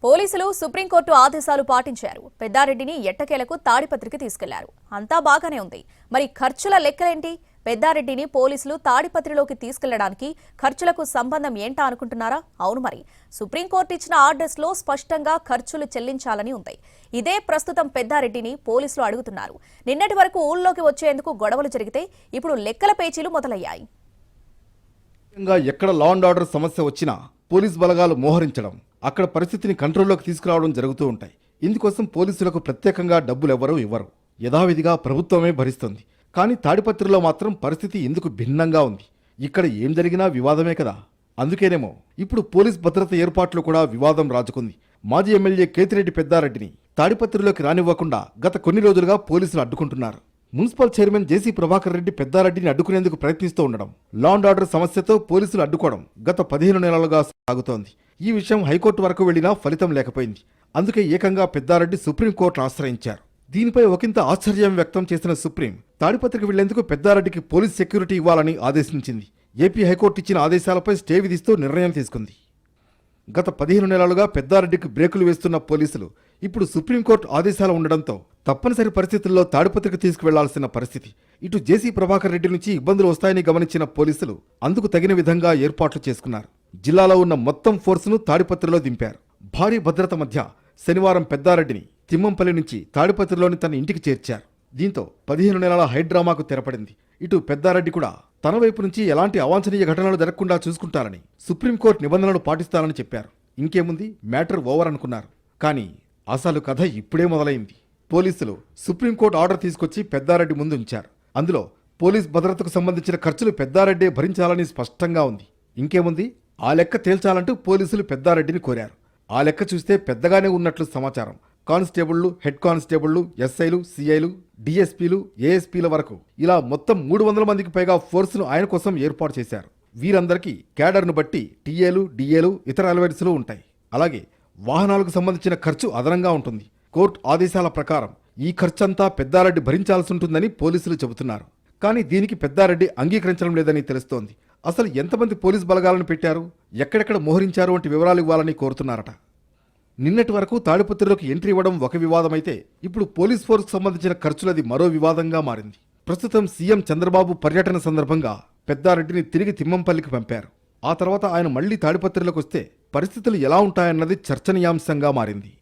పోలీసులు సుప్రీంకోర్టు ఆదేశాలు పాటించారు. పెద్దారెడ్డిని ఎట్టకేలకు తాడిపత్రికి తీసుకెళ్లారు. అంతా బాగానే ఉంది. మరి ఖర్చుల లెక్కలేంటి? పెద్దారెడ్డిని పోలీసులు తాడిపత్రిలోకి తీసుకెళ్లడానికి ఖర్చులకు సంబంధం ఏంటా అనుకుంటున్నారా? అవును, మరి సుప్రీంకోర్టు ఇచ్చిన ఆర్డర్స్ లో స్పష్టంగా ఖర్చులు చెల్లించాలని ఉంది. ఇదే ప్రస్తుతం పెద్దారెడ్డిని పోలీసులు అడుగుతున్నారు. నిన్నటి వరకు ఊళ్ళోకి వచ్చేందుకు గొడవలు జరిగితే ఇప్పుడు లెక్కల పేచీలు మొదలయ్యాయి. ఎక్కడ లా అండ్ ఆర్డర్ సమస్య వచ్చినా పోలీస్ బలగాలు మోహరించడం, అక్కడ పరిస్థితిని కంట్రోల్లోకి తీసుకురావడం జరుగుతూ ఉంటాయి. ఇందుకోసం పోలీసులకు ప్రత్యేకంగా డబ్బులు ఎవరూ ఇవ్వరు. యథావిధిగా ప్రభుత్వమే భరిస్తుంది. కానీ తాడిపత్రిలో మాత్రం పరిస్థితి ఎందుకు భిన్నంగా ఉంది? ఇక్కడ ఏం జరిగినా వివాదమే కదా. అందుకేనేమో ఇప్పుడు పోలీస్ భద్రత ఏర్పాట్లు కూడా వివాదం రాజుకుంది. మాజీ ఎమ్మెల్యే కేతిరెడ్డి పెద్దారెడ్డిని తాడిపత్రిలోకి రానివ్వకుండా గత కొన్ని రోజులుగా పోలీసులు అడ్డుకుంటున్నారు. మున్సిపల్ చైర్మన్ జేసీ ప్రభాకర్ రెడ్డి పెద్దారెడ్డిని అడ్డుకునేందుకు ప్రయత్నిస్తూ ఉండడం, లా అండ్ ఆర్డర్ సమస్యతో పోలీసులు అడ్డుకోవడం గత 15 నెలలుగా సాగుతోంది. ఈ విషయం హైకోర్టు వరకు వెళ్లినా ఫలితం లేకపోయింది. అందుకే ఏకంగా పెద్దారెడ్డి సుప్రీంకోర్టును ఆశ్రయించారు. దీనిపై ఒకంత ఆశ్చర్యం వ్యక్తం చేసిన సుప్రీం తాడిపత్రికి వెళ్లేందుకు పెద్దారెడ్డికి పోలీస్ సెక్యూరిటీ ఇవ్వాలని ఆదేశించింది. ఏపీ హైకోర్టు ఇచ్చిన ఆదేశాలపై స్టే విధిస్తూ నిర్ణయం తీసుకుంది. గత 15 నెలలుగా పెద్దారెడ్డికి బ్రేకులు వేస్తున్న పోలీసులు ఇప్పుడు సుప్రీంకోర్టు ఆదేశాలు ఉండడంతో తప్పనిసరి పరిస్థితుల్లో తాడిపత్రికి తీసుకువెళ్లాల్సిన పరిస్థితి. ఇటు జేసీ ప్రభాకర్ రెడ్డి నుంచి ఇబ్బందులు వస్తాయని గమనించిన పోలీసులు అందుకు తగిన విధంగా ఏర్పాట్లు చేసుకున్నారు. జిల్లాలో ఉన్న మొత్తం ఫోర్సును తాడిపత్రిలో దింపారు. భారీ భద్రత మధ్య శనివారం పెద్దారెడ్డిని తిమ్మంపల్లి నుంచి తాడిపత్రిలోని తన ఇంటికి చేర్చారు. దీంతో 15 నెలల హైడ్రామాకు తెరపడింది. ఇటు పెద్దారెడ్డి కూడా తన వైపు నుంచి ఎలాంటి అవాంఛనీయ ఘటనలు జరగకుండా చూసుకుంటారని, సుప్రీంకోర్టు నిబంధనలు పాటిస్తారని చెప్పారు. ఇంకేముంది, మ్యాటర్ ఓవర్ అనుకున్నారు. కానీ అసలు కథ ఇప్పుడే మొదలైంది. పోలీసులు సుప్రీంకోర్టు ఆర్డర్ తీసుకొచ్చి పెద్దారెడ్డి ముందు ఉంచారు. అందులో పోలీస్ భద్రతకు సంబంధించిన ఖర్చులు పెద్దారెడ్డే భరించాలని స్పష్టంగా ఉంది. ఇంకేముంది, ఆ లెక్క తేల్చాలంటూ పోలీసులు పెద్దారెడ్డిని కోరారు. ఆ లెక్క చూస్తే పెద్దగానే ఉన్నట్లు సమాచారం. కానిస్టేబుళ్లు, హెడ్ కానిస్టేబుళ్లు, ఎస్ఐలు, సిఐలు, డిఎస్పీలు, ఏఎస్పీల వరకు ఇలా మొత్తం 300 మందికి పైగా ఫోర్సును ఆయన కోసం ఏర్పాటు చేశారు. వీరందరికీ క్యాడర్ను బట్టి టీఏలు, డిఏలు, ఇతర అలవెన్సులు ఉంటాయి. అలాగే వాహనాలకు సంబంధించిన ఖర్చు అదనంగా ఉంటుంది. కోర్టు ఆదేశాల ప్రకారం ఈ ఖర్చంతా పెద్దారెడ్డి భరించాల్సి ఉంటుందని పోలీసులు చెబుతున్నారు. కానీ దీనికి పెద్దారెడ్డి అంగీకరించడం లేదని తెలుస్తోంది. అసలు ఎంతమంది పోలీస్ బలగాలను పెట్టారు, ఎక్కడెక్కడ మోహరించారు వంటి వివరాలు ఇవ్వాలని కోరుతున్నారట. నిన్నటి వరకు తాడిపత్రిలోకి ఎంట్రీ ఇవ్వడం ఒక వివాదమైతే ఇప్పుడు పోలీస్ ఫోర్స్కు సంబంధించిన ఖర్చులది మరో వివాదంగా మారింది. ప్రస్తుతం సీఎం చంద్రబాబు పర్యటన సందర్భంగా పెద్దారెడ్డిని తిరిగి తిమ్మంపల్లికి పంపారు. ఆ తర్వాత ఆయన మళ్లీ తాడిపత్రిలోకి వస్తే పరిస్థితులు ఎలా ఉంటాయన్నది చర్చనీయాంశంగా మారింది.